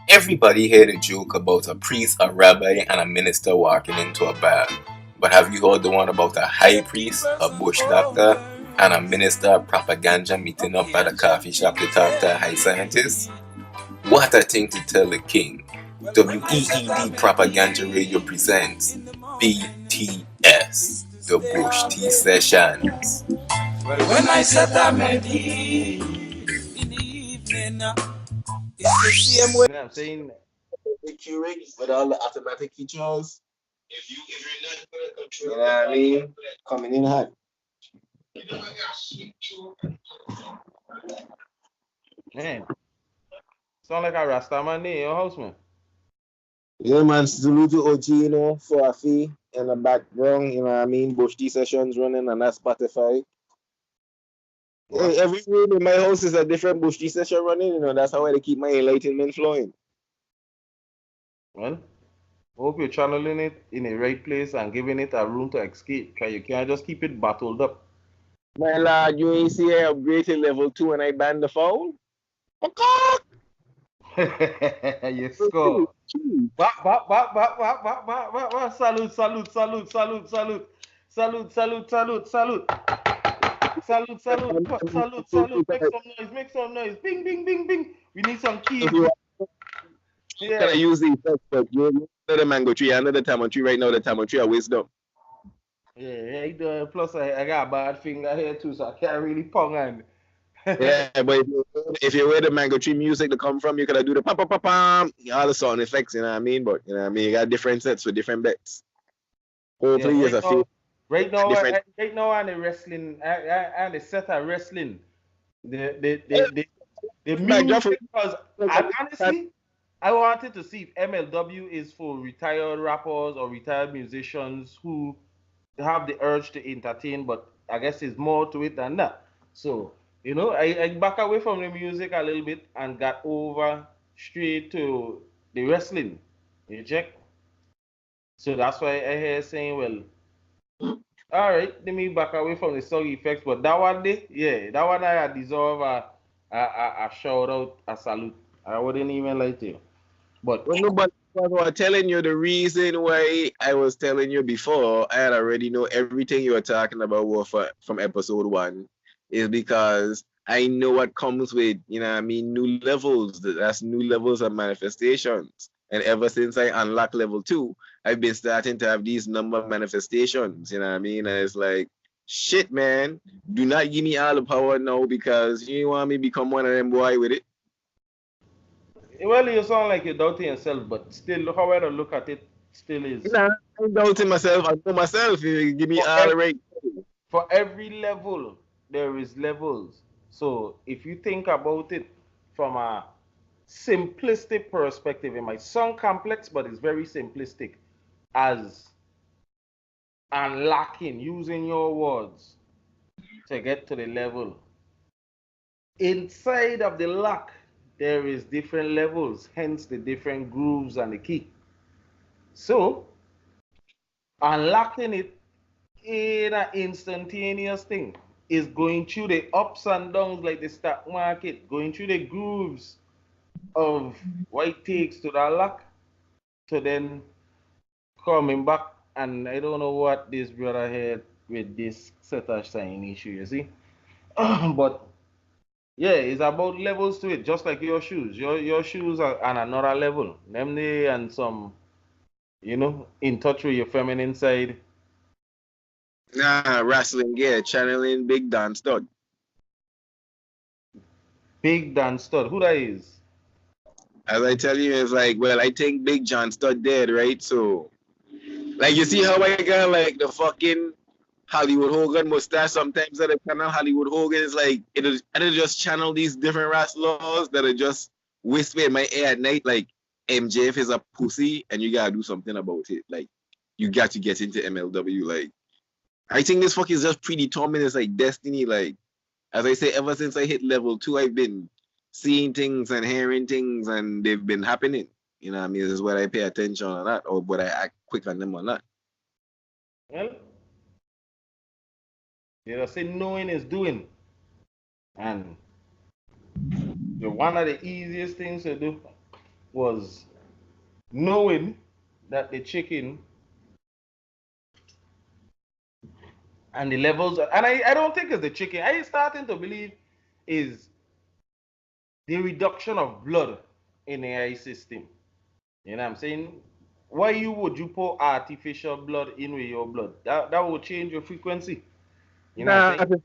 Everybody heard a joke about a priest, a rabbi, and a minister walking into a bar. But have you heard the one about a high priest, a bush doctor, and a minister of propaganda meeting up at a coffee shop to talk to a high scientist? What a thing to tell the king. WEED Propaganda Radio presents BTS, the Bush Tea Sessions. Well, when I set a melody in the evening, it's the same way. I'm saying the key rigs with all the automatic features. If you're not good at control, you know what I mean? Coming in hot. Man, sound like a Rasta man in your house, man. Yeah, man, salute to OG, you know, for a fee in the background, you know what I mean? Bush T sessions running on that Spotify. Wow. Hey, every room in my house is a different Bush T session running, you know, that's how I keep my enlightenment flowing. Well, hope you're channeling it in the right place and giving it a room to escape. Because you can't just keep it bottled up. My lad, you ain't see I upgraded level 2 and I banned the phone? You score. Salute, salute, salute, salute, salute. Salute, salute, salute, salute. Salute, salute, salute, salute. Make some noise. Bing, bing, bing, bing. We need some keys. Yeah. Can I use the effects, but you know the mango tree, another tamarind tree right now, the tamarind tree of wisdom. Yeah, plus I got a bad finger here too, so I can't really pong on. Yeah, but if you wear the mango tree music to come from, you could do the pam pam pam pam, all the sound effects, you know what I mean? But you know what I mean, you got different sets with different bets. Hopefully, yeah, there's a few. Right now, on the wrestling, and the set of wrestling, the music, because honestly, I wanted to see if MLW is for retired rappers or retired musicians who have the urge to entertain, but I guess it's more to it than that. So, you know, I back away from the music a little bit and got over straight to the wrestling. You check? So that's why I hear saying, well, all right, let me back away from the song effects, but that one day, yeah, that one I deserve a shout out, a salute. I wouldn't even lie to you. But nobody was telling you the reason why I was telling you before, I had already know everything you were talking about from episode 1 is because I know what comes with, you know what I mean, new levels. That's new levels of manifestations. And ever since I unlocked level 2, I've been starting to have these number of manifestations, you know what I mean? And it's like, shit, man, do not give me all the power now because you want me to become one of them boy with it. Well, you sound like you're doubting yourself, but still, however look at it, still is. Nah, I'm doubting myself. I know myself. You give me all the right. For every level, there is levels. So if you think about it from a simplistic perspective, it might sound complex, but it's very simplistic. As unlocking, using your words to get to the level. Inside of the lock, there is different levels, hence the different grooves and the key. So, unlocking it in an instantaneous thing is going through the ups and downs like the stock market, going through the grooves of what it takes to that lock, to then coming back. And I don't know what this brother had with this set of sign issue, you see. But yeah, it's about levels to it, just like your shoes. Your shoes are on another level. Them they and some, you know, in touch with your feminine side. Nah, wrestling gear, channeling Big Dan Stud. Big Dan Stud. Who that is? As I tell you, it's like, well, I think Big John Stud dead, right? So, like, you see how I got like the fucking Hollywood Hogan mustache sometimes at the channel. Hollywood Hogan is like, it'll just channel these different wrestlers that are just whisper in my ear at night, like, MJF is a pussy and you gotta do something about it. Like, you got to get into MLW. Like, I think this fuck is just predetermined. It's like destiny. Like, as I say, ever since I hit level 2, I've been seeing things and hearing things, and they've been happening. You know what I mean? This is whether I pay attention or not, or whether I act quick on them or not. Well, you know, say knowing is doing. And one of the easiest things to do was knowing that the chicken and the levels, and I don't think it's the chicken. I starting to believe is the reduction of blood in the eye system. You know what I'm saying? Why would you put artificial blood in with your blood? That will change your frequency. You know what I'm saying?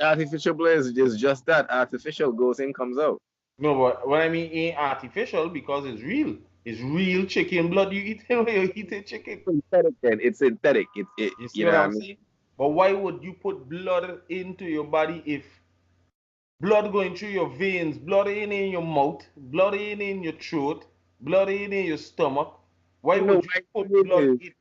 Artificial blood is just that. Artificial goes in, comes out. No, but what I mean ain't artificial because it's real. It's real chicken blood you eat when you eat a chicken. It's synthetic. You see what I'm saying? But why would you put blood into your body if blood going through your veins, blood in your mouth, blood in your throat, blood in your stomach? Why would you put blood in?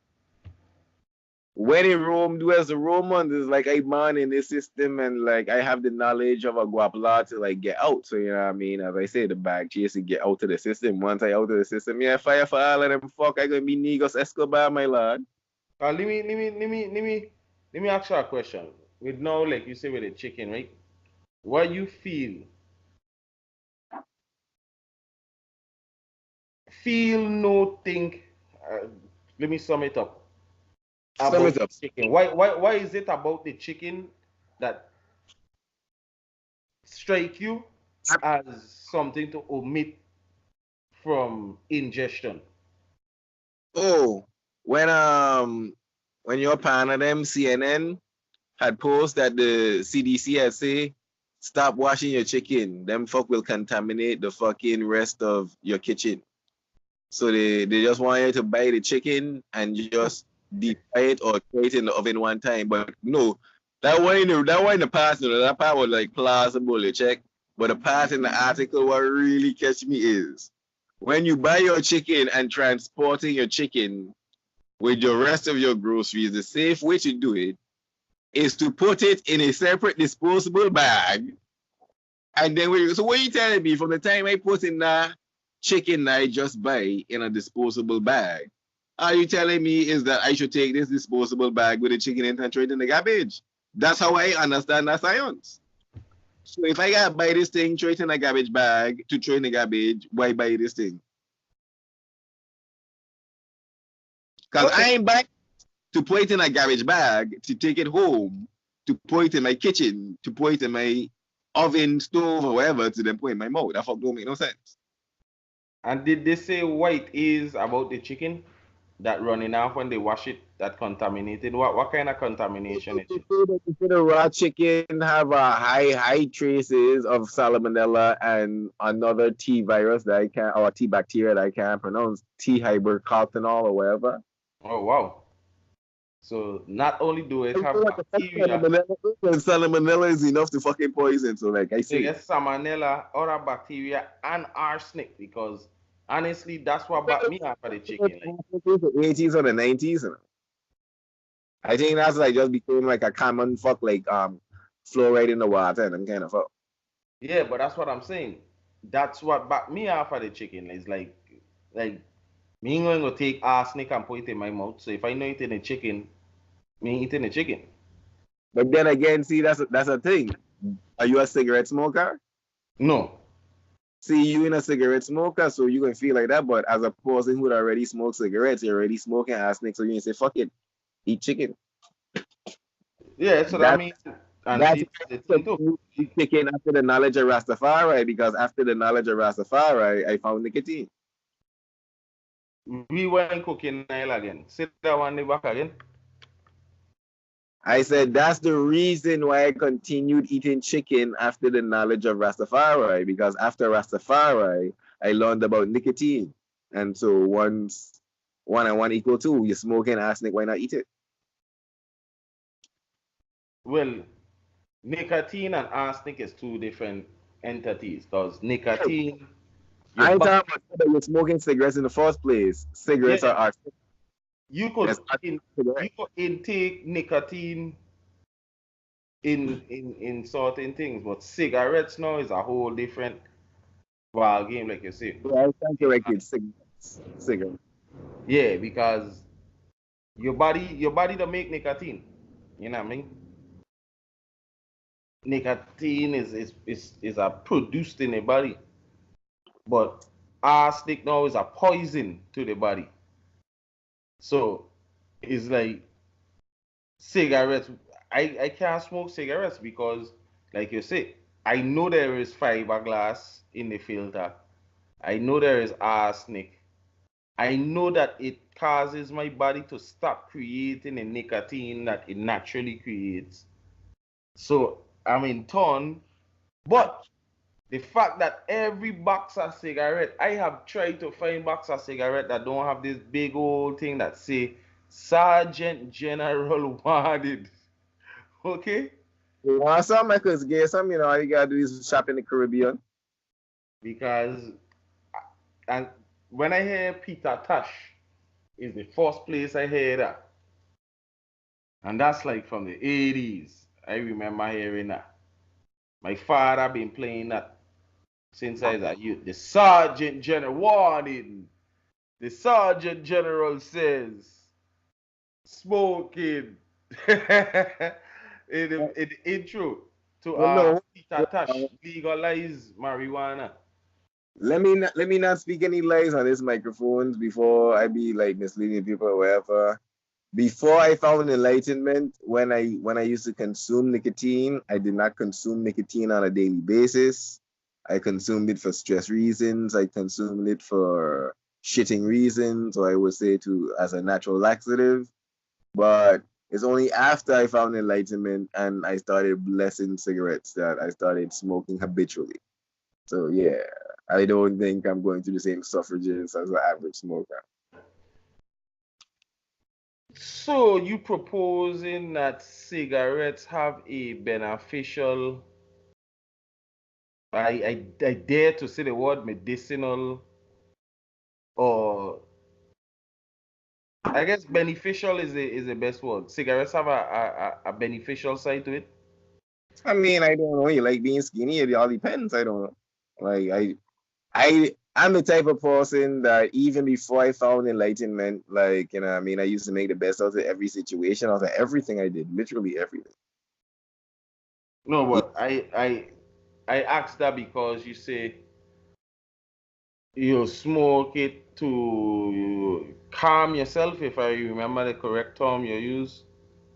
When in Rome, as the Romans, is like a man in this system, and like I have the knowledge of a guapla to like get out. So you know what I mean? As I say, the bag chase to get out of the system. Once I out of the system, yeah, fire for all of them. Fuck, I gonna be Negos Escobar, my lord. Let me ask you a question. With now, like you say with the chicken, right? What you feel no think. Let me sum it up. About the chicken. Why is it about the chicken that strike you as something to omit from ingestion? Oh, when your partner them CNN had posted that the CDC had say stop washing your chicken, them fuck will contaminate the fucking rest of your kitchen. So they just want you to buy the chicken and just deep fry it or throw it in the oven one time. But no, that one in the past, you know, that part was like plausible, you check. But the part in the article what really catch me is when you buy your chicken and transporting your chicken with the rest of your groceries, the safe way to do it is to put it in a separate disposable bag. And then so what are you telling me? From the time I put in the chicken I just buy in a disposable bag, are you telling me is that I should take this disposable bag with the chicken and throw it in the garbage? That's how I understand that science. So if I gotta buy this thing, throw it in a garbage bag to throw in the garbage, why buy this thing? Because I ain't buying to put it in a garbage bag, to take it home, to put it in my kitchen, to put it in my oven, stove, or whatever, to then put in my mouth. That fuck don't make no sense. And did they say what it is about the chicken that running off when they wash it that contaminated? What kind of contamination is it? The raw chicken have a high traces of salmonella and another T virus that I can't, or T bacteria that I can't pronounce, T hypercalcinol or whatever. Oh wow. So not only do it have bacteria, salmonella is enough to fucking poison. So like I say, yes, salmonella, other bacteria, and arsenic, because honestly, that's what brought me out for the chicken. Like. The 80s or the 90s. I think that's like just became like a common fuck, like fluoride in the water and kind of fuck. Yeah, but that's what I'm saying. That's what backed me out for the chicken. It's like me going to take arsenic and put it in my mouth. So if I know eating a chicken, me eating a chicken. But then again, see, that's a thing. Are you a cigarette smoker? No. See, you in a cigarette smoker, so you can feel like that. But as a person who already smokes cigarettes, you're already smoking arsenic, so you can say, fuck it, eat chicken. Yeah, so that means... That's chicken after the knowledge of Rastafari, because after the knowledge of Rastafari, I found nicotine. We went cooking Nile again. Sit that one back again. I said that's the reason why I continued eating chicken after the knowledge of Rastafari, because after Rastafari, I learned about nicotine. And so once 1 and 1 equal 2, you're smoking arsenic, why not eat it? Well, nicotine and arsenic is two different entities, because nicotine... I ain't talking about that you're smoking cigarettes in the first place. Cigarettes are arsenic. You could intake nicotine in certain things, but cigarettes now is a whole different ball game, like you say. Yeah, I stand corrected. Cigarettes. Yeah, because your body don't make nicotine. You know what I mean? Nicotine is produced in the body, but arsenic now is a poison to the body. So it's like cigarettes. I can't smoke cigarettes because, like you say, I know there is fiberglass in the filter. I know there is arsenic. I know that it causes my body to stop creating the nicotine that it naturally creates. So I'm in torn. But the fact that every box of cigarette, I have tried to find box of cigarette that don't have this big old thing that say Sergeant General wanted. Okay? You want some? I could get some. You know, all you gotta do is shop in the Caribbean. Because and when I hear Peter Tosh is the first place I hear that. And that's like from the 80s. I remember hearing that. My father been playing that since I was a youth. The Sergeant General warning. The Sergeant General says smoking in the intro to Peter Tosh legalize marijuana. Let me not speak any lies on this microphone before I be like misleading people or whatever. Before I found enlightenment, when I used to consume nicotine, I did not consume nicotine on a daily basis. I consumed it for stress reasons. I consumed it for shitting reasons, or I would say as a natural laxative. But it's only after I found enlightenment and I started blessing cigarettes that I started smoking habitually. So yeah, I don't think I'm going through the same suffrages as the average smoker. So you proposing that cigarettes have a beneficial, I dare to say the word medicinal, or I guess beneficial is the best word. Cigarettes have a beneficial side to it. I mean, I don't know. You like being skinny? It all depends. I don't know. Like I'm the type of person that even before I found enlightenment, like, you know, I mean, I used to make the best out of every situation, out of everything I did, literally everything. No, but I asked that because you say you smoke it to calm yourself, if I remember the correct term you use.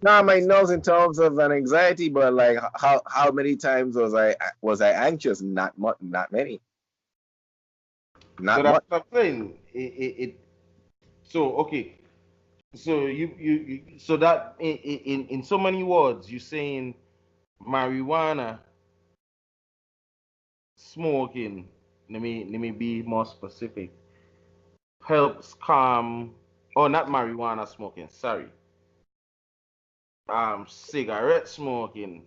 Not my nose in terms of an anxiety, but like how many times was I anxious? Not much, not many. Not So much. that's what I'm saying. So okay. So you so that in so many words you're saying marijuana smoking, let me be more specific, helps calm, or not marijuana smoking, sorry. Cigarette smoking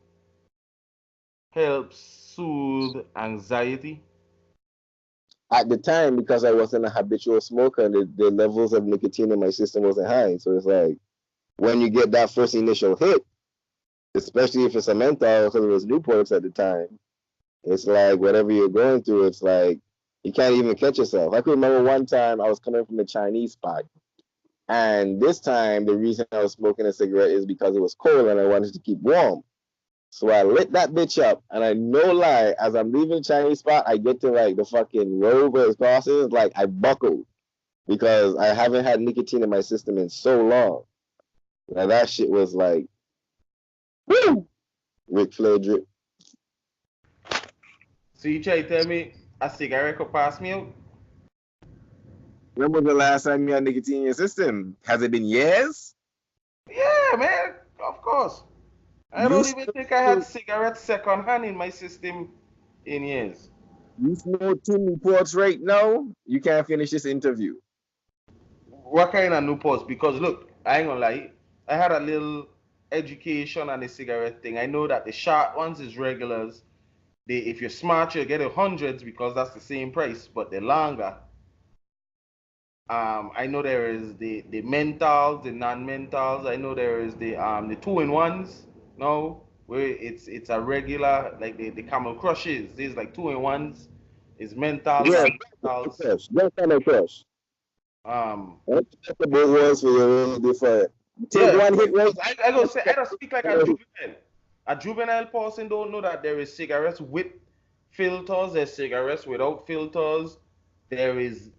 helps soothe anxiety. At the time, because I wasn't a habitual smoker, the levels of nicotine in my system wasn't high. So it's like when you get that first initial hit, especially if it's a menthol, because it was Newports at the time, it's like whatever you're going through, it's like you can't even catch yourself. I can remember one time I was coming from a Chinese spot, and this time the reason I was smoking a cigarette is because it was cold and I wanted to keep warm. So I lit that bitch up, and I no lie, as I'm leaving the Chinese spot, I get to like the fucking road where it's crossing, like I buckled because I haven't had nicotine in my system in so long. Now that shit was like, woo, Ric Flair drip. So you try to tell me a cigarette could pass me out? When was the last time you had nicotine in your system? Has it been years? Yeah, man, of course. I don't even think I had cigarettes second hand in my system in years. You smoke 2 Newports right now, you can't finish this interview. What kind of Newports? Because look, I ain't gonna lie, I had a little education on the cigarette thing. I know that the short ones is regulars. If you're smart, you'll get 100s because that's the same price, but the longer. I know there is the menthols, the non-menthols. I know there is the 2-in-1s. No, where it's a regular, like the Camel Crushes. There's like 2-in-1s. It's menthols, Yeah, non-menthols. don't Camel Crush. The big ones for you different. Take one hit right. I don't say, I don't speak like a juvenile. A juvenile person don't know that there is cigarettes with filters, there's cigarettes without filters. there is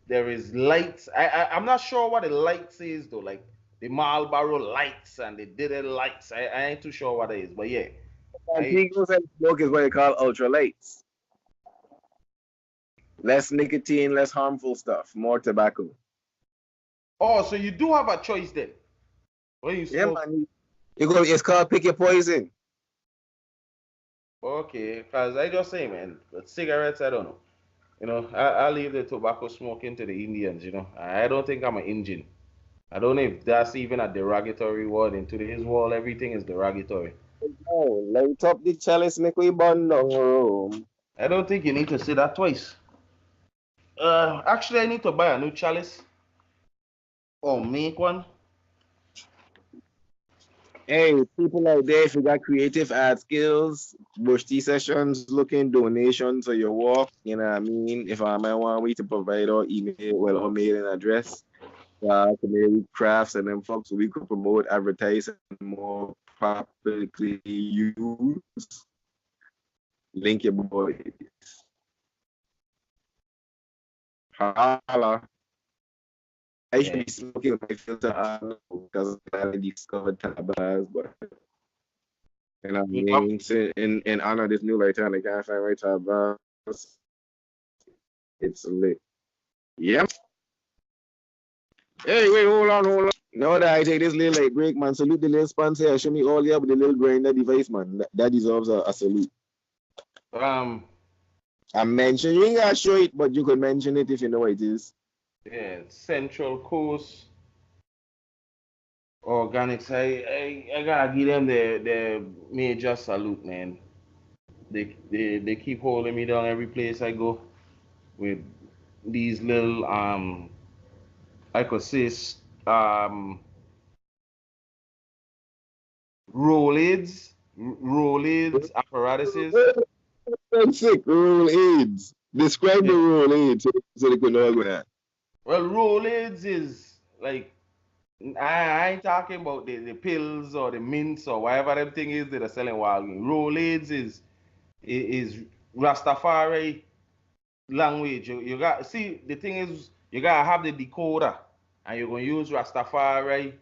lights. I'm not sure what the lights is though, like the Marlboro lights and the Diddy lights. I ain't too sure what it is, but yeah. Antigos and smoke is what they call ultralights. Less nicotine, less harmful stuff, more tobacco. Oh, so you do have a choice then. When you smoke. Yeah, man. It's called pick your poison. Okay, because I just say, man, but cigarettes, I don't know. You know, I leave the tobacco smoking to the Indians, you know. I don't think I'm an Indian. I don't know if that's even a derogatory word. In today's world, everything is derogatory. Oh, light up the chalice, make we burn down room. I don't think you need to say that twice. Actually, I need to buy a new chalice or make one. Hey, people out there, if you got creative art skills, Bush Tea Sessions, looking donations for your work, you know what I mean? If I might want we to provide our email, well, our mailing address, community crafts and then folks, so we could promote, advertise, and more publicly use. Link your boys. Holla. I should be smoking my filter because I discovered tabas, but and I mean, in honor of this new lighter, and I can't find my tabas. It's lit. Yep. Hey, wait, hold on. Now that I take this little like break, man, salute the little sponsor. Show me all here with the little grinder device, man. That deserves a salute. I mentioned you ain't gotta show it, but you could mention it if you know what it is. Yeah, Central Coast Organics. I gotta give them the major salute, man. They keep holding me down every place I go with these little I could say roll-aids apparatuses. I'm sick. Roll aids. Describe the roll aids so they could know what that. Well, roll-aids is like I ain't talking about the pills or the mints or whatever them thing is that are selling Walgreens. Roll-aids is Rastafari language. You got see the thing is you gotta have the decoder and you're gonna use Rastafari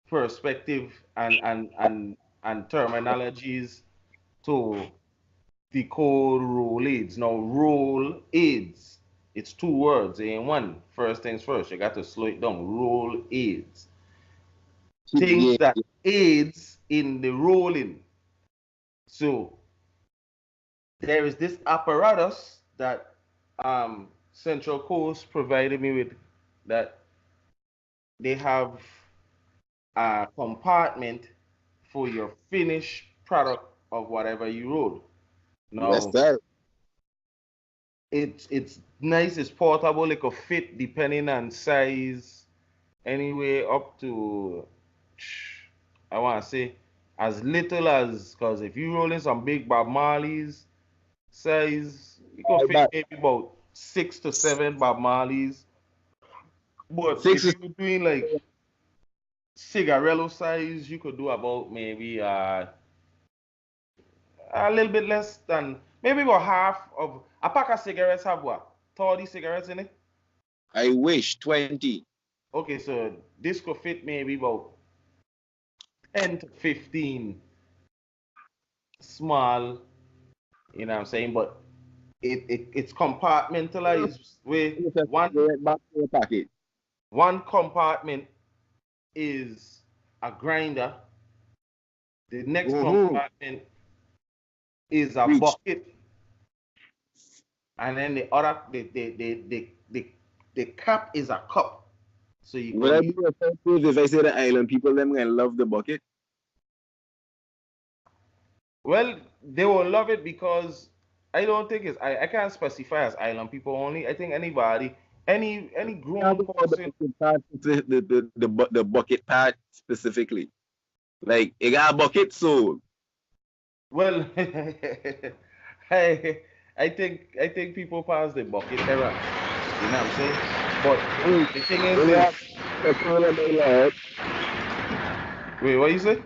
perspective and terminologies to decode roll aids. Now roll aids, it's two words in one. First things first, you got to slow it down. Roll aids. Things that aids in the rolling. So there is this apparatus that Central Coast provided me with, that they have a compartment for your finished product of whatever you roll. Now, it's nice, it's portable, it could fit depending on size, anyway up to, I want to say, as little as, because if you roll in some big Bob Marley's size, you could fit maybe about 6 to 7 Bob Marley's. But if you're doing like cigarello size, you could do about maybe a little bit less than, maybe about half of a pack of cigarettes. Have what, 30 cigarettes in it? I wish 20. Okay, so this could fit maybe about 10 to 15 small, you know what I'm saying? But it's compartmentalized with one compartment is a grinder. The next compartment is a bucket, and then the other the cap is a cup. So you would I be offensive if I say the island people them gonna love the bucket? Well, they will love it because I don't think it's I can't specify as island people only. I think anybody, any grown person. The bucket part specifically, like it got a bucket soul. Well, I think people pass the bucket era. You know what I'm saying? But the thing is, wait, what you say?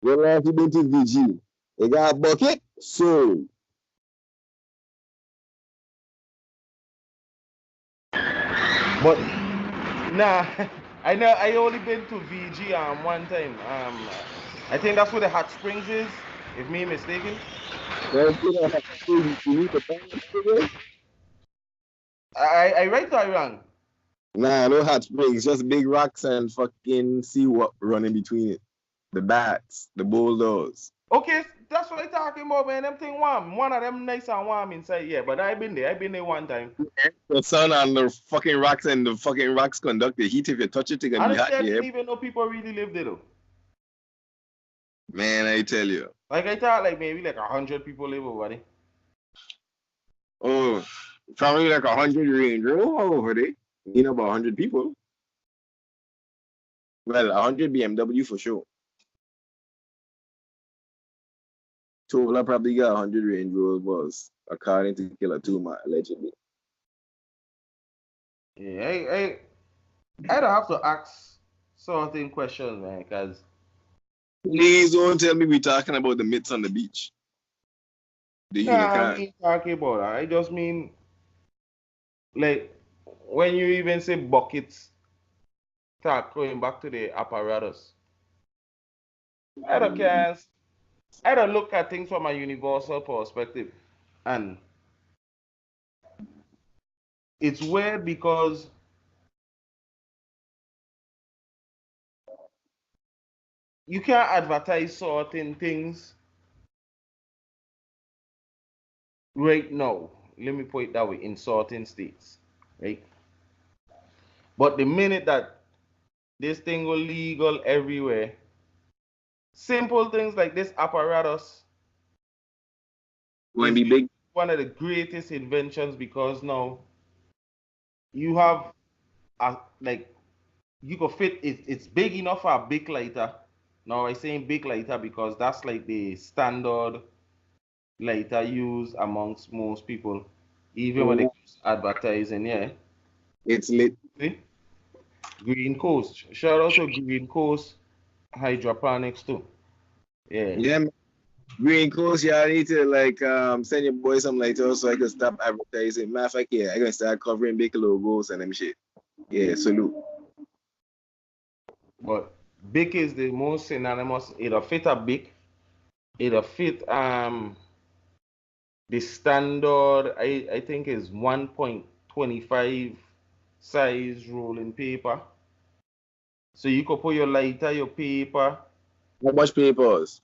Well, last you been to VG, it got a bucket soul. But nah, I know I only been to VG one time. I think that's where the hot springs is, if me mistaken. You need to buy it. I right or I wrong? Nah, no hot springs, just big rocks and fucking see what running between it. The bats, the boulders. Okay, that's what I talking about, man. Them thing warm. One of them nice and warm inside, yeah. But I been there. I been there one time. The sun on the fucking rocks and the fucking rocks conduct the heat. If you touch it, it's gonna be Honestly, hot. I Yeah, didn't even know people really live there though. man, I tell you. Like I thought, like maybe like 100 people live over there. Oh, probably like 100 range over there. You know, about 100 people. Well, 100 BMW for sure. Tola probably got 100 Range Rovers, according to Killer Tuma, allegedly. Yeah, I don't have to ask certain questions, man, because Please don't tell me we're talking about the myths on the beach. The I unicorn. ain't talking about that. I just mean like when you even say buckets, start going back to the apparatus. I don't look at things from a universal perspective. And it's weird because you can't advertise certain things right now. Let me put it that way, in certain states, right? But the minute that this thing will legal everywhere, simple things like this apparatus Going is to be big. one of the greatest inventions because now you have like you could fit it's big enough for a big lighter. Now I'm saying big lighter because that's like the standard lighter used amongst most people, even when it comes to advertising. Yeah, It's lit. see? Green Coast. Shout out to Green Coast Hydroponics too. Yeah. Yeah, man. Green Coast, yeah, I need to like send your boy some later so I can stop advertising. Matter of fact, yeah, I gonna start covering big logos and them shit. Yeah, salute. But big is the most synonymous. It'll fit a big. It'll fit the standard. I think is 1.25 size rolling paper. So you could put your lighter, your paper. How much papers?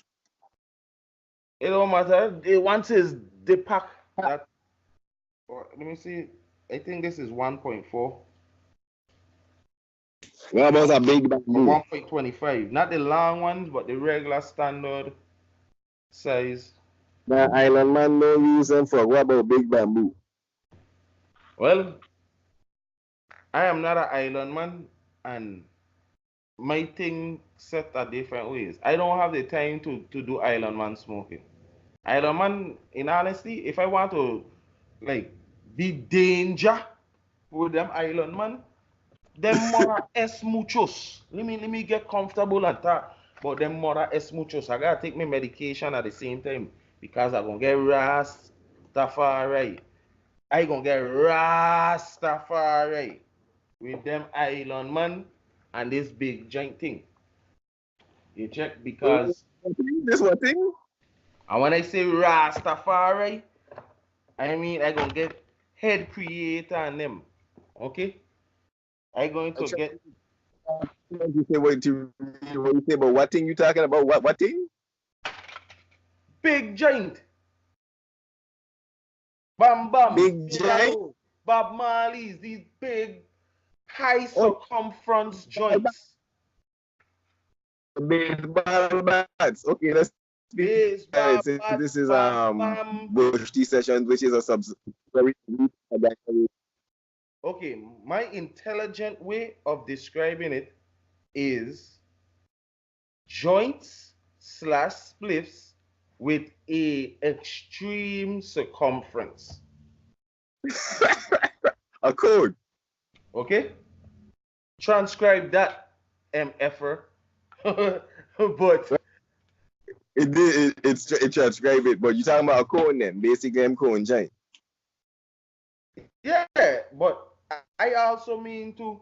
It don't matter. It once is the pack that. Let me see. I think this is 1.4. What about a big bamboo? 1.25. Not the long ones, but the regular standard size. The Island Man no use them for what about big bamboo? Well, I am not an island man, and my thing set a different ways. I don't have the time to do island man smoking. Island man, in honesty, if I want to like be danger with them island man, them mora es muchos. Let me get comfortable at that. But them mora es muchos. I gotta take my medication at the same time because I'm gonna get Rastafari. I gonna get Rastafari with them island man and this big giant thing. You check because This one thing? and when I say Rastafari, I mean I gonna get head creator and them. Okay? I going to get You say what you say, but what thing you talking about? What thing? big giant. Bam bam. Big giant? Bob Marley's, these big high circumference joints. Baseball bats. Okay, let's Baseball this bats, is bam, bam. Bush T sessions, which is a very Okay, my intelligent way of describing it is joints / spliffs with a extreme circumference. a code. Okay? Transcribe that, MFer. But it transcribe it, but you talking about a cone then, basically M cone giant. yeah, but I also mean to,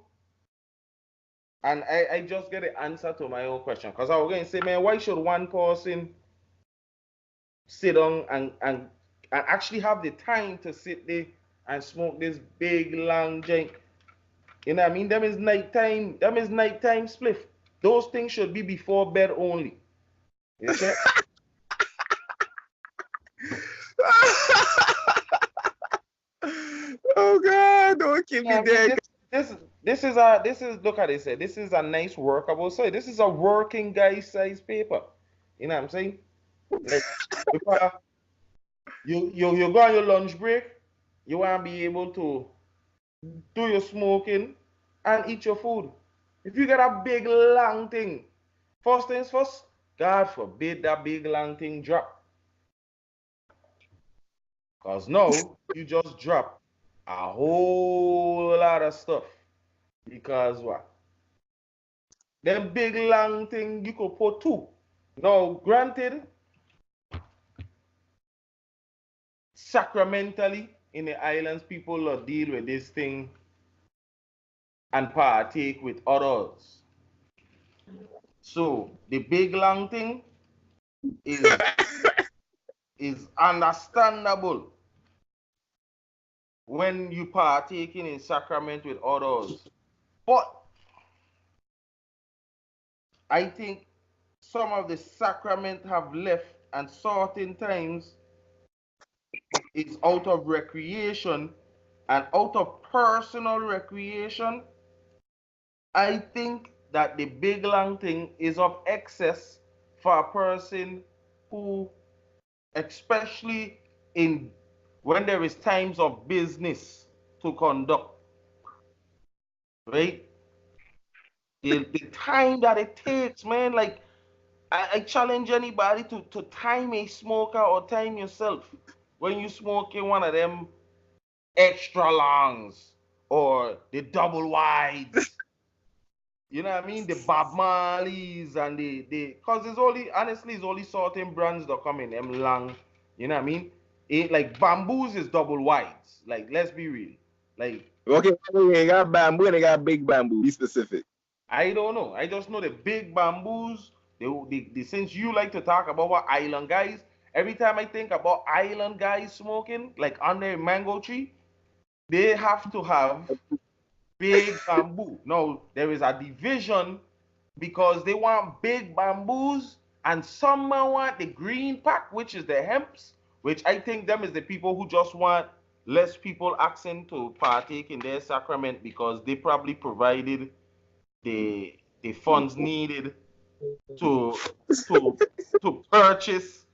and I just get the answer to my own question. Because I was going to say, man, why should one person sit down and actually have the time to sit there and smoke this big long joint? You know what I mean? Them is nighttime spliff. Those things should be before bed only. You see? Oh God, don't keep me there. This is look at this. This is a nice workable site. This is a working guy size paper. You know what I'm saying? Like if you go on your lunch break, you want to be able to do your smoking and eat your food. If you get a big long thing, first things first, God forbid that big long thing drop. Because now you just drop a whole lot of stuff. Because what? Them big long thing you could put two. Now, granted, sacramentally in the islands, people will deal with this thing and partake with others. So the big long thing is understandable when you partaking in sacrament with others. But I think some of the sacrament have left, and certain times it's out of recreation and out of personal recreation. I think that the big long thing is of excess for a person who, especially when there is times of business to conduct, right? The time that it takes, man, like I challenge anybody to time a smoker or time yourself when you smoking one of them extra longs or the double wides. You know what I mean? The Bob Marleys and cause it's only certain brands that come in them long. You know what I mean? It like bamboos is double wides. Like, let's be real. Like, okay, they got bamboo and they got big bamboo. Be specific. I don't know. I just know the big bamboos. Since you like to talk about what island guys, every time I think about island guys smoking, like under a mango tree, they have to have big bamboo. No, there is a division because they want big bamboos, and some want the green pack, which is the hemps, which I think them is the people who just want less people asking to partake in their sacrament because they probably provided the funds needed to purchase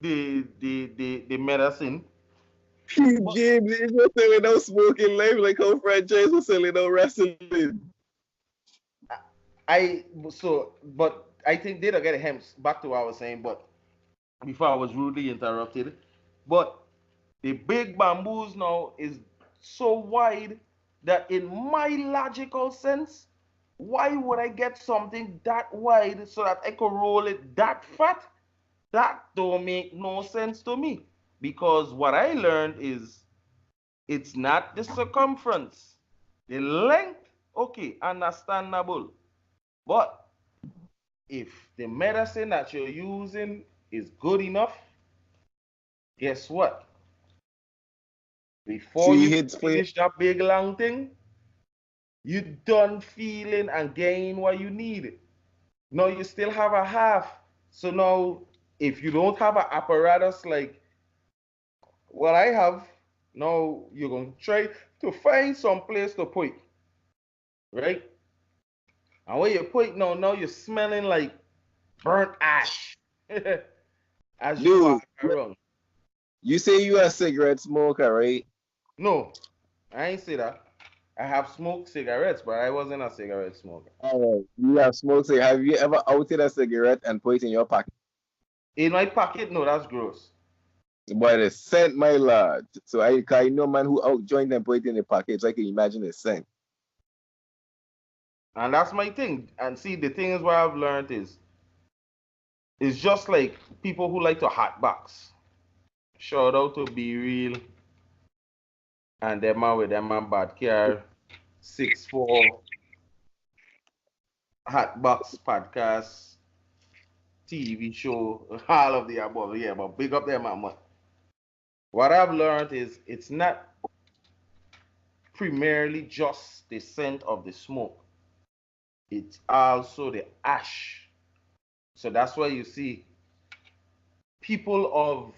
the medicine. James is just selling out smoking life like how franchise was selling out wrestling. But I think they don't get a hemps. Back to what I was saying, but before I was rudely interrupted. But the big bamboos now is so wide that in my logical sense, why would I get something that wide so that I could roll it that fat? That don't make no sense to me. Because what I learned is it's not the circumference. The length, okay, understandable. But if the medicine that you're using is good enough, guess what? Before you finish that big long thing, you done feeling and gain what you need. Now you still have a half. So now, if you don't have an apparatus like what I have, now you're going to try to find some place to put it, right? And when you put it now you're smelling like burnt ash as you walk around. You say you are a cigarette smoker, right? No, I ain't say that. I have smoked cigarettes, but I wasn't a cigarette smoker. Oh, you have smoked cigarettes. Have you ever outed a cigarette and put it in your pocket? In my pocket? No, that's gross. But the scent, my lord. So I know man who out joined and put it in the pocket, so I can imagine the scent. And that's my thing. And see, the thing is what I've learned is it's just like people who like to hotbox. Shout out to Be Real and them man with them man bad care. 6'4", Hotbox podcast, TV show, all of the above. Yeah, but big up them, man. What I've learned is it's not primarily just the scent of the smoke. It's also the ash. So that's why you see people of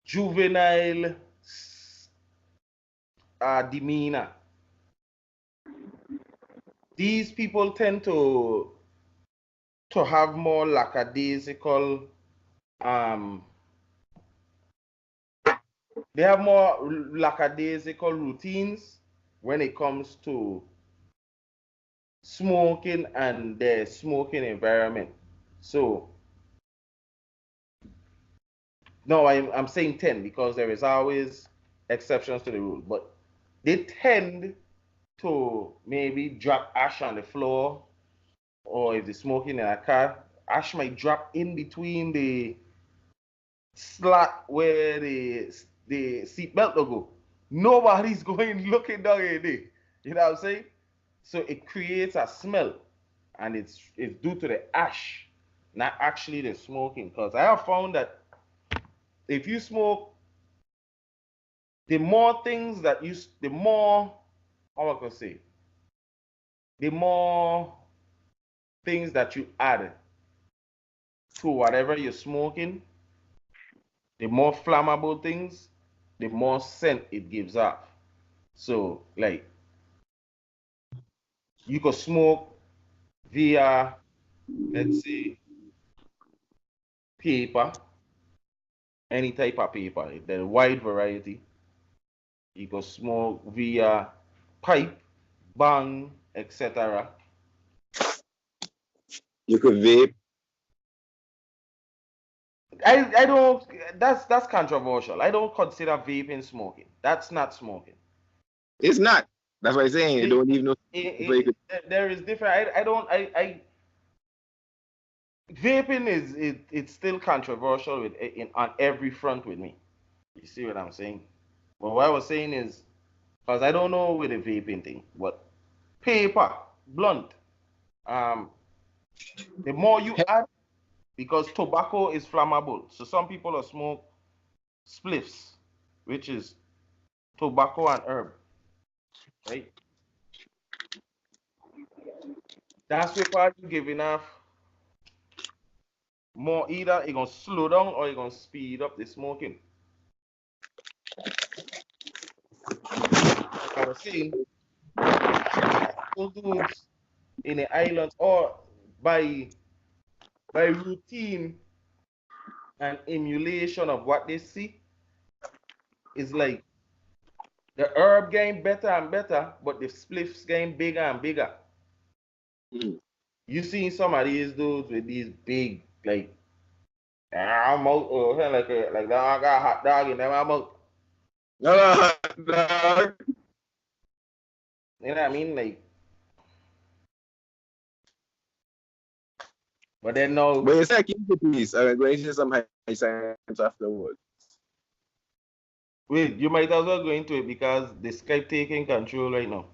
juvenile demeanor. These people tend to have more lackadaisical, they have more lackadaisical routines when it comes to smoking and their smoking environment. So no, I'm saying 10 because there is always exceptions to the rule, but they tend to maybe drop ash on the floor, or if they're smoking in a car, ash might drop in between the slot where the seatbelt will go. Nobody's going looking down in there. You know what I'm saying? So it creates a smell, and it's due to the ash, not actually the smoking. Because I have found that if you smoke, the more things that you, the more, how I can say, the more things that you add to whatever you're smoking, the more flammable things, the more scent it gives off. So, like, you could smoke via, let's say, paper, any type of paper, the wide variety. You could smoke via pipe, bang, etc. You could vape. I don't. That's controversial. I don't consider vaping smoking. That's not smoking. It's not. That's what I'm saying. You don't even know. There is different. I don't. Vaping is it's still controversial on every front with me. You see what I'm saying? But what I was saying is, because I don't know with the vaping thing, but paper, blunt, the more you add, because tobacco is flammable. So some people will smoke spliffs, which is tobacco and herb, right? That's why you give enough more, either you're gonna slow down or you're gonna speed up the smoking. Like I was saying, those dudes in the islands, or by routine and emulation of what they see, is like the herb getting better and better, but the spliffs getting bigger and bigger. You see some of these dudes with these big, like, I'm out, like I got a hot dog in my mouth. Hot dog. You know what I mean? Like, but then no. But it's like keep the peace. I'm going to say some high science afterwards. Wait, you might as well go into it because the Skype taking control right now.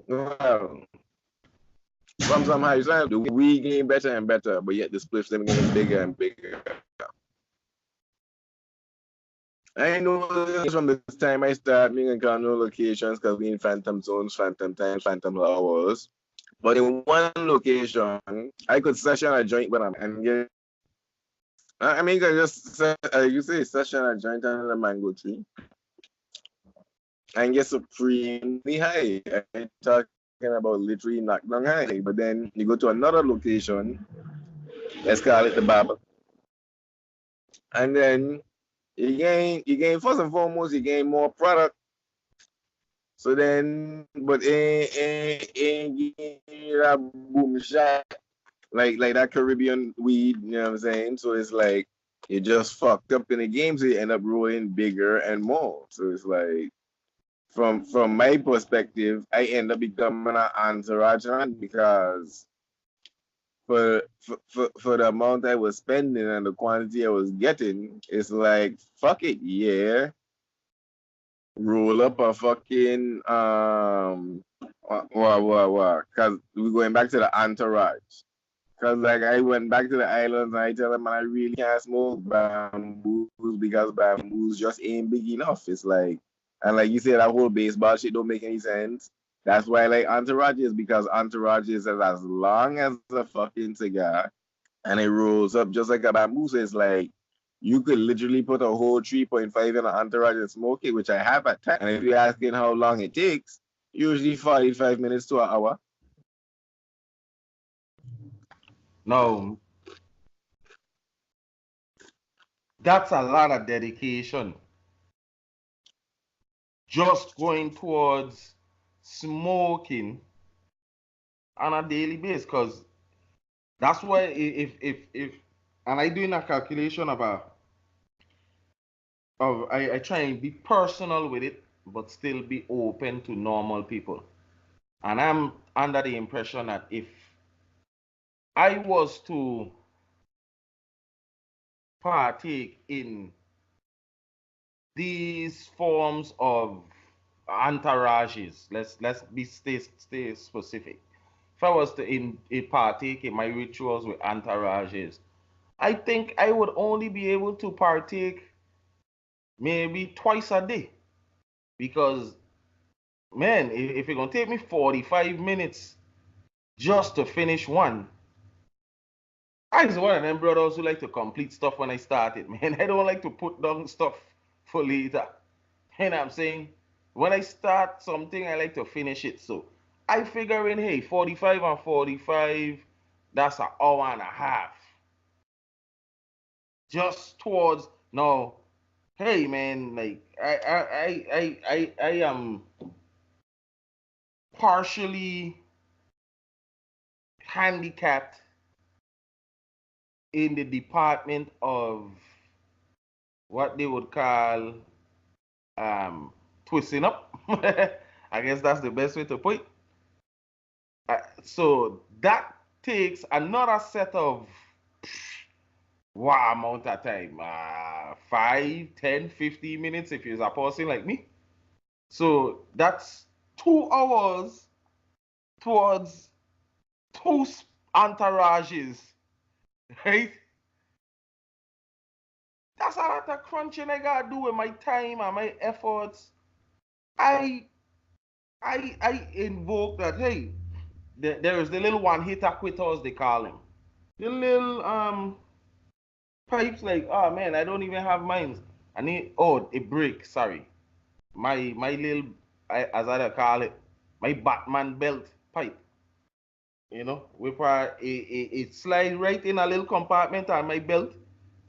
Well, from some high science, the weed getting better and better, but yet the spliffs them getting bigger and bigger. I know from the time I start making no locations because we in phantom zones, phantom times, phantom hours. But in one location, I could session a joint when I'm and get. I mean, I just you say session a joint under the mango tree and get supremely high. I'm talking about literally knockdown high. But then you go to another location, let's call it the barber, and then you gain first and foremost, you gain more product. So then, but in a boom shot like that Caribbean weed, you know what I'm saying? So it's like you just fucked up in the game, so you end up rolling bigger and more. So it's like from my perspective, I end up becoming an entourage man because for the amount I was spending and the quantity I was getting, it's like, fuck it, yeah. Roll up a fucking what? Cause we're going back to the entourage. Cause like I went back to the islands and I tell them, man, I really can't smoke bamboos because bamboos just ain't big enough. It's like, and like you said, that whole baseball shit don't make any sense. That's why I like entourages, because entourage is as long as a fucking cigar and it rolls up just like a bamboo. So it's like you could literally put a whole 3.5 in an entourage and smoke it, which I have at times. And if you're asking how long it takes, usually 45 minutes to an hour. No, that's a lot of dedication. Just going towards smoking on a daily basis, because that's why if and I doing a calculation about I try and be personal with it, but still be open to normal people. And I'm under the impression that if I was to partake in these forms of entourages, let's be stay specific. If I was to partake in my rituals with entourages, I think I would only be able to partake maybe twice a day, because man, if it's gonna take me 45 minutes just to finish one, I was one of them brothers who like to complete stuff when I start it, man. I don't like to put down stuff for later. You know what I'm saying? When I start something, I like to finish it. So I figure in, hey, 45 and 45, that's an hour and a half. Just towards no, hey man, like I am partially handicapped in the department of what they would call twisting up. I guess that's the best way to put it. So that takes another set of amount of time, 5, 10, 15 minutes if you're a person like me. So that's 2 hours towards 2 entourages, right? That's a lot of crunching I gotta do with my time and my efforts. I invoke that, hey, there is the little one hitter quitters, they call him. The little pipes, like, oh man, I don't even have mine. I need, oh, a break, sorry. My little, as I call it, my Batman belt pipe. You know, it slides right in a little compartment on my belt,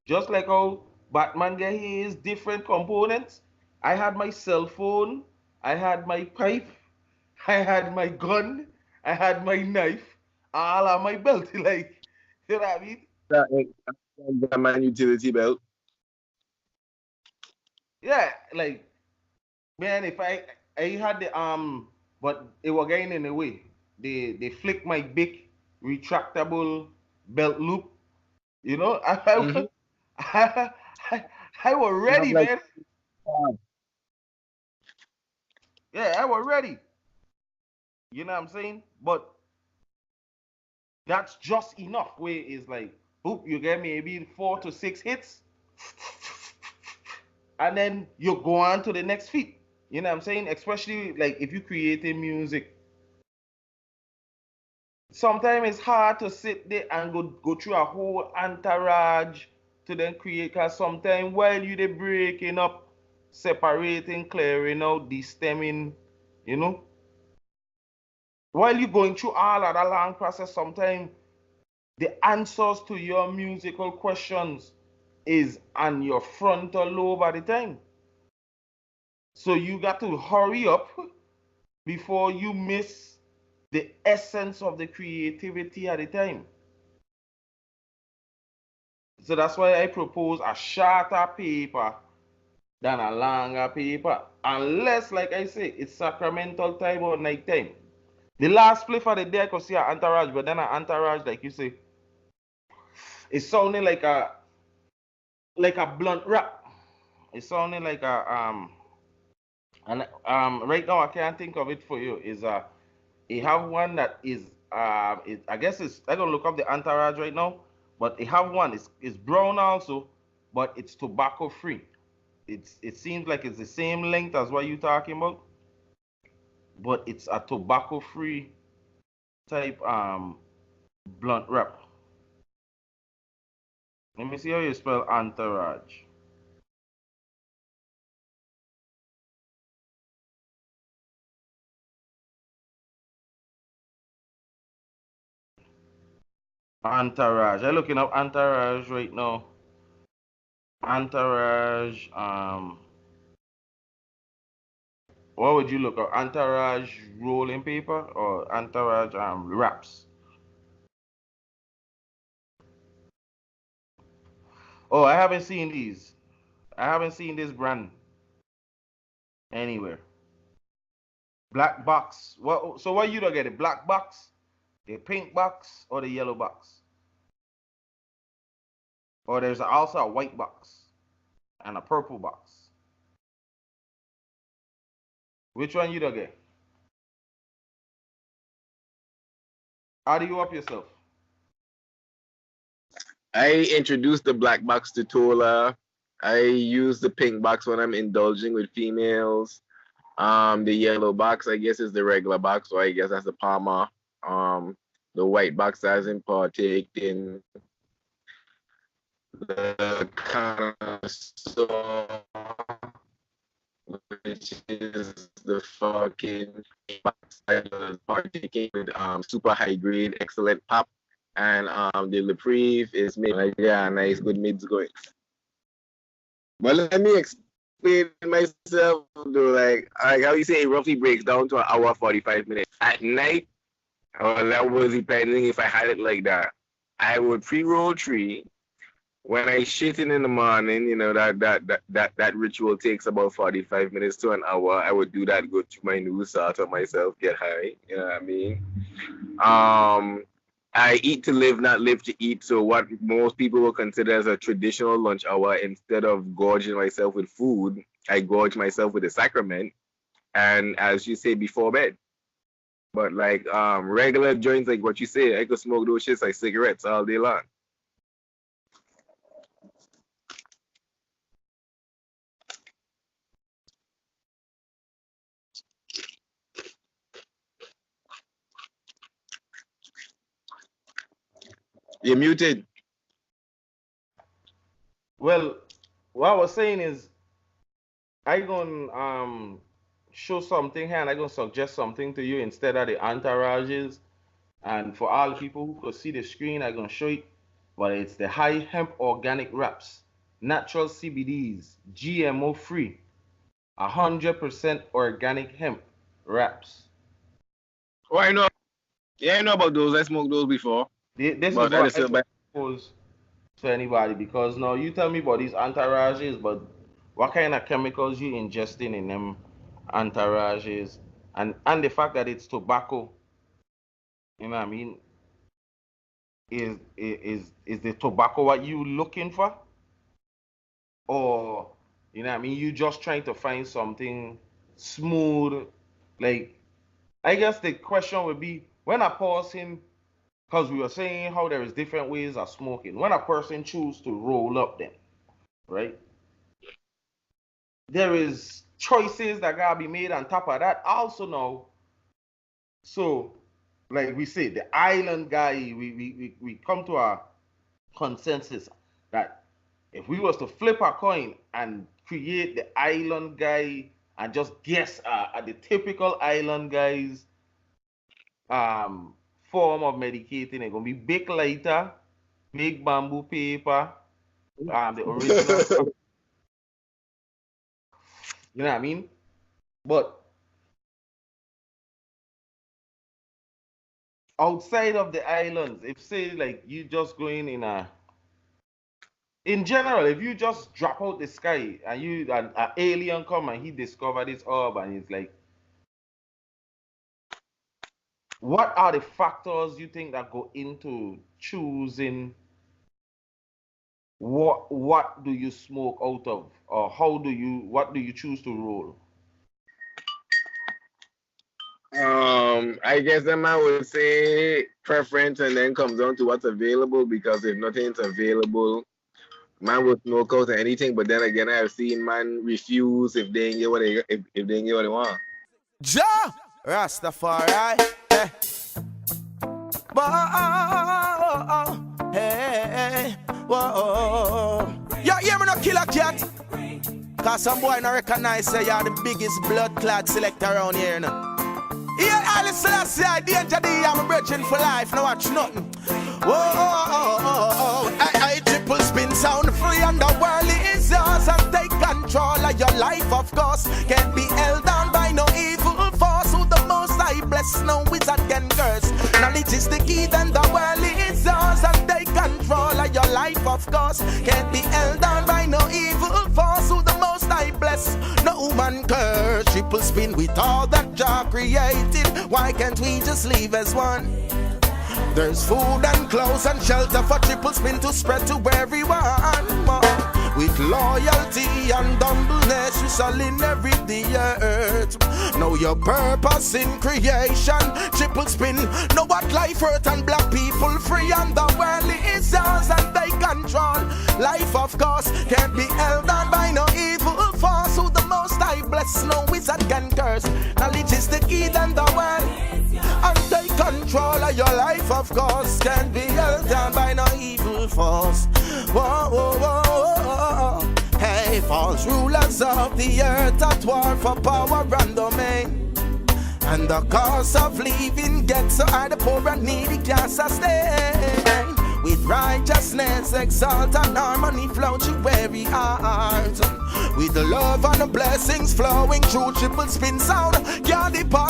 just like how Batman get his different components. I had my cell phone, I had my pipe, I had my gun, I had my knife, all on my belt. Like, you know what I mean? That man utility belt. Yeah, like, man, if I had the but it was getting in the way. They flick my big retractable belt loop. You know, Mm-hmm. I was ready, Like, man. Yeah, I was ready. You know what I'm saying? But that's just enough. Where it's like, boop, you get maybe 4 to 6 hits, and then you go on to the next feat. You know what I'm saying? Especially like if you creating music. Sometimes it's hard to sit there and go through a whole entourage to then create, because sometimes while you they breaking up, separating, clearing out, destemming, you know, while you going through all of that long process, sometimes the answers to your musical questions is on your frontal lobe at the time. So you got to hurry up before you miss the essence of the creativity at the time. So that's why I propose a shorter paper than a longer paper. Unless, like I say, it's sacramental time or night time. The last play for the day I could see an entourage, but then an entourage, like you say, It's sounding like a blunt rap. It's sounding like a and right now I can't think of it for you. Is you have one that is I guess it's I gonna look up the Entourage right now, but you have one. It's brown also, but it's tobacco free. It seems like it's the same length as what you're talking about, but it's a tobacco free type blunt wrap. Let me see how you spell Entourage. Entourage. I'm looking up Entourage right now. Entourage. What would you look up? Entourage rolling paper or Entourage wraps? Oh, I haven't seen these. I haven't seen this brand anywhere. Black box. What? So what you don't get? The black box, the pink box, or the yellow box? Or there's also a white box and a purple box. Which one you don't get? How do you up yourself? I introduced the black box to Tola. I use the pink box when I'm indulging with females. The yellow box, I guess, is the regular box, so I guess that's the Palmer. The white box hasn't partaked in the kind of song, which is the fucking box I was partaking with super high grade, excellent pop. And the Reprieve is made like yeah, nice, good mids going. But let me explain myself though, like how you say it roughly breaks down to an hour 45 minutes. At night, well, that was depending if I had it like that. I would pre-roll three. When I shit in the morning, you know, that ritual takes about 45 minutes to an hour. I would do that, go to my news, start on myself, get high. You know what I mean? I eat to live, not live to eat. So what most people will consider as a traditional lunch hour, instead of gorging myself with food, I gorge myself with the sacrament. And as you say, before bed. But like regular joints, like what you say, I could smoke those shits like cigarettes all day long. You're muted. Well, what I was saying is I gonna show something here and I gonna suggest something to you instead of the entourages. And for all the people who could see the screen, I'm gonna show it. But it's the high hemp organic wraps, natural CBDs, GMO free, 100% organic hemp wraps. Oh, I know. Yeah, I know about those. I smoked those before. This But is I what just I feel bad. propose to anybody because now you tell me about these entourages, but what kind of chemicals you ingesting in them entourages, and the fact that it's tobacco, you know what I mean? Is the tobacco what you looking for, or you know what I mean? You just trying to find something smooth, like I guess the question would be when a person, because we were saying how there is different ways of smoking. When a person choose to roll up, then right, there is choices that gotta be made on top of that. Also now, so like we say, the island guy, we come to a consensus that if we was to flip a coin and create the island guy and just guess at the typical island guy's form of medicating, it's gonna be big lighter, big bamboo paper, the original, you know what I mean? But outside of the islands, if say like you just going in general, if you just drop out the sky and an alien come and he discovered this orb and he's like, what are the factors you think that go into choosing what do you smoke out of, or what do you choose to roll? I guess that man would say preference, and then comes down to what's available, because if nothing's available, man would smoke out anything. But then again, I've seen man refuse if they ain't get what they want. Ja Rastafari, whoa, hey, whoa. You hear me no killer cat? Cause some boy no recognize say you're the biggest blood clot selector around here, you know. Yeah, Alice Selassie, I danger D, I'm a bridging for life, no watch nothing. Whoa, I triple spin sound free, and the world is yours, and take control of your life, of course. Can't be held down by no evil force. Who the most I bless, no wizard can curse. Knowledge is the key, then the world is yours, and take control of your life, of course. Can't be held down by no evil force. Who the most I bless, no man curse. Triple spin with all that Jah created. Why can't we just live as one? There's food and clothes and shelter for triple spin to spread to everyone. With loyalty and humbleness, you shall inherit the earth. Know your purpose in creation. Triple spin, know what life hurt and black people free. And the world is yours, and they control life, of course. Can't be held on by no evil force. Who the most I bless, no wizard can curse. Knowledge is the key, then the world, and take control of your life, of course. Can't be held down by no evil force. Whoa, whoa, whoa, whoa. Hey, false rulers of the earth at war for power and domain. And the cost of living gets so high, the poor and needy can't sustain. With righteousness, exalt and harmony flow through every heart. With the love and the blessings flowing through triple spin sound, can't depart